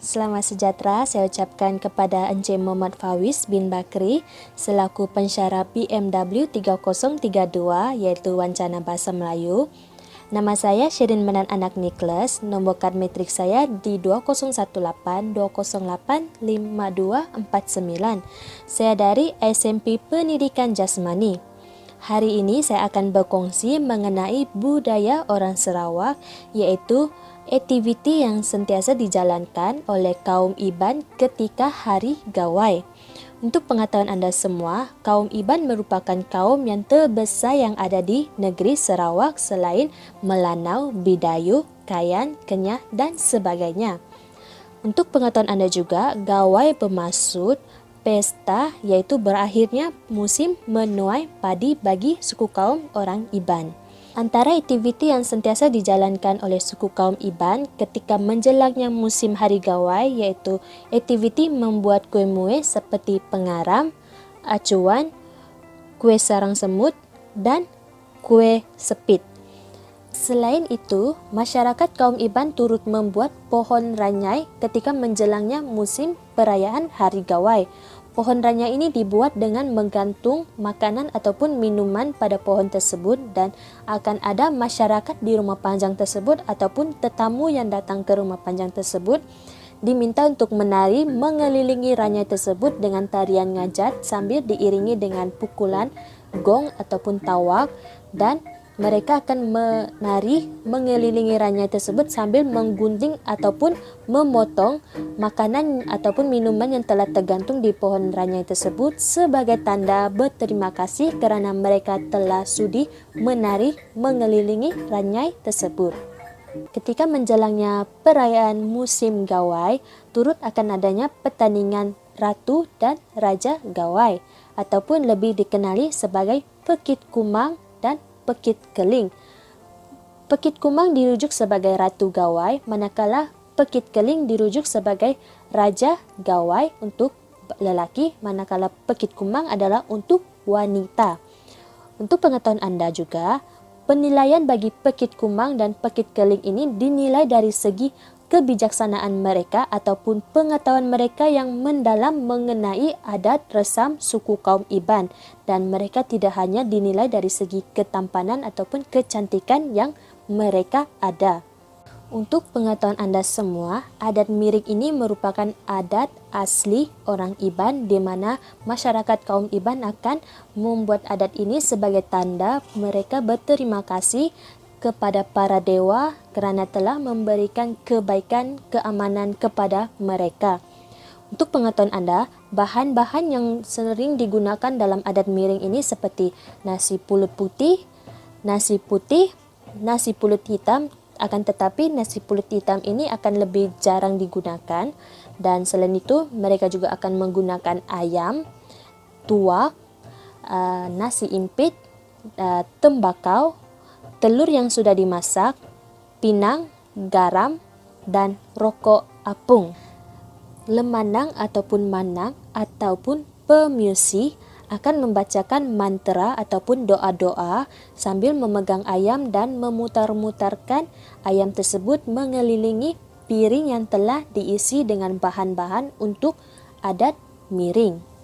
Selamat sejahtera saya ucapkan kepada Encik Muhammad Fawis bin Bakri selaku pensyarah BMW 3032 iaitu Wancana Bahasa Melayu. Nama saya Syirin Menan Anak Nicholas, nombor kad matrik saya di 2018-208-5249. Saya dari SMP Pendidikan Jasmani. Hari ini saya akan berkongsi mengenai budaya orang Sarawak iaitu aktiviti yang sentiasa dijalankan oleh kaum Iban ketika Hari Gawai. Untuk pengetahuan anda semua, kaum Iban merupakan kaum yang terbesar yang ada di negeri Sarawak selain Melanau, Bidayuh, Kayan, Kenyah dan sebagainya. Untuk pengetahuan anda juga, Gawai bermaksud pesta iaitu berakhirnya musim menuai padi bagi suku kaum orang Iban. Antara aktiviti yang sentiasa dijalankan oleh suku kaum Iban ketika menjelangnya musim Hari Gawai iaitu aktiviti membuat kuih muih seperti pengaram, acuan, kuih sarang semut dan kuih sepit. Selain itu, masyarakat kaum Iban turut membuat pohon ranyai ketika menjelangnya musim perayaan Hari Gawai. Pohon ranyai ini dibuat dengan menggantung makanan ataupun minuman pada pohon tersebut dan akan ada masyarakat di rumah panjang tersebut ataupun tetamu yang datang ke rumah panjang tersebut diminta untuk menari mengelilingi ranyai tersebut dengan tarian ngajat sambil diiringi dengan pukulan gong ataupun tawak, dan mereka akan menari mengelilingi ranyai tersebut sambil menggunting ataupun memotong makanan ataupun minuman yang telah tergantung di pohon ranyai tersebut sebagai tanda berterima kasih kerana mereka telah sudi menari mengelilingi ranyai tersebut. Ketika menjelangnya perayaan musim Gawai, turut akan adanya pertandingan Ratu dan Raja Gawai ataupun lebih dikenali sebagai Pekit Kumang dan Pekit Keling. Pekit Kumang dirujuk sebagai Ratu Gawai, manakala Pekit Keling dirujuk sebagai Raja Gawai untuk lelaki, manakala Pekit Kumang adalah untuk wanita. Untuk pengetahuan anda juga, penilaian bagi Pekit Kumang dan Pekit Keling ini dinilai dari segi kebijaksanaan mereka ataupun pengetahuan mereka yang mendalam mengenai adat resam suku kaum Iban, dan mereka tidak hanya dinilai dari segi ketampanan ataupun kecantikan yang mereka ada. Untuk pengetahuan anda semua, adat miring ini merupakan adat asli orang Iban di mana masyarakat kaum Iban akan membuat adat ini sebagai tanda mereka berterima kasih kepada para dewa kerana telah memberikan kebaikan, keamanan kepada mereka. Untuk pengetahuan anda, bahan-bahan yang sering digunakan dalam adat miring ini seperti nasi pulut putih, nasi putih, nasi pulut hitam, akan tetapi nasi pulut hitam ini akan lebih jarang digunakan, dan selain itu mereka juga akan menggunakan ayam, tuak, nasi impit, tembakau, telur yang sudah dimasak, pinang, garam, dan rokok apung. Lemanang ataupun manang ataupun pemusi akan membacakan mantra ataupun doa-doa sambil memegang ayam dan memutar-mutarkan ayam tersebut mengelilingi piring yang telah diisi dengan bahan-bahan untuk adat miring.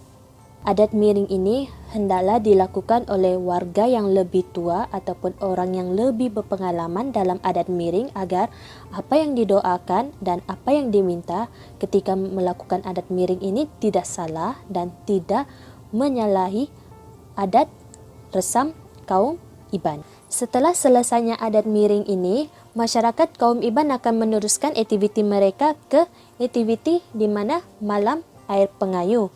Adat miring ini hendaklah dilakukan oleh warga yang lebih tua ataupun orang yang lebih berpengalaman dalam adat miring agar apa yang didoakan dan apa yang diminta ketika melakukan adat miring ini tidak salah dan tidak menyalahi adat resam kaum Iban. Setelah selesainya adat miring ini, masyarakat kaum Iban akan meneruskan aktiviti mereka ke aktiviti di mana malam air pengayuh.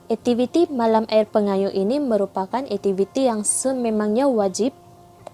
Aktiviti malam air pengayuh ini merupakan aktiviti yang sememangnya wajib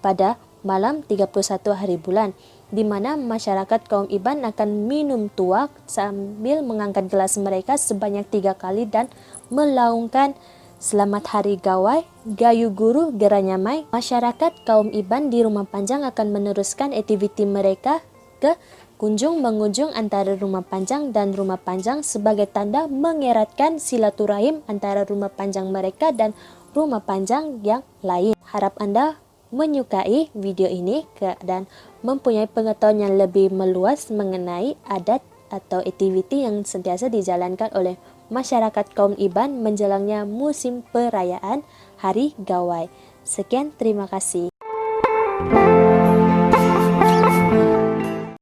pada malam 31 hari bulan, di mana masyarakat kaum Iban akan minum tuak sambil mengangkat gelas mereka sebanyak 3 kali dan melaungkan Selamat Hari Gawai, Gayu Guru Geranyamai. Masyarakat kaum Iban di Rumah Panjang akan meneruskan aktiviti mereka ke kunjung-mengunjung antara rumah panjang dan rumah panjang sebagai tanda mengeratkan silaturahim antara rumah panjang mereka dan rumah panjang yang lain. Harap anda menyukai video ini dan mempunyai pengetahuan yang lebih meluas mengenai adat atau aktiviti yang sentiasa dijalankan oleh masyarakat kaum Iban menjelangnya musim perayaan Hari Gawai. Sekian, terima kasih.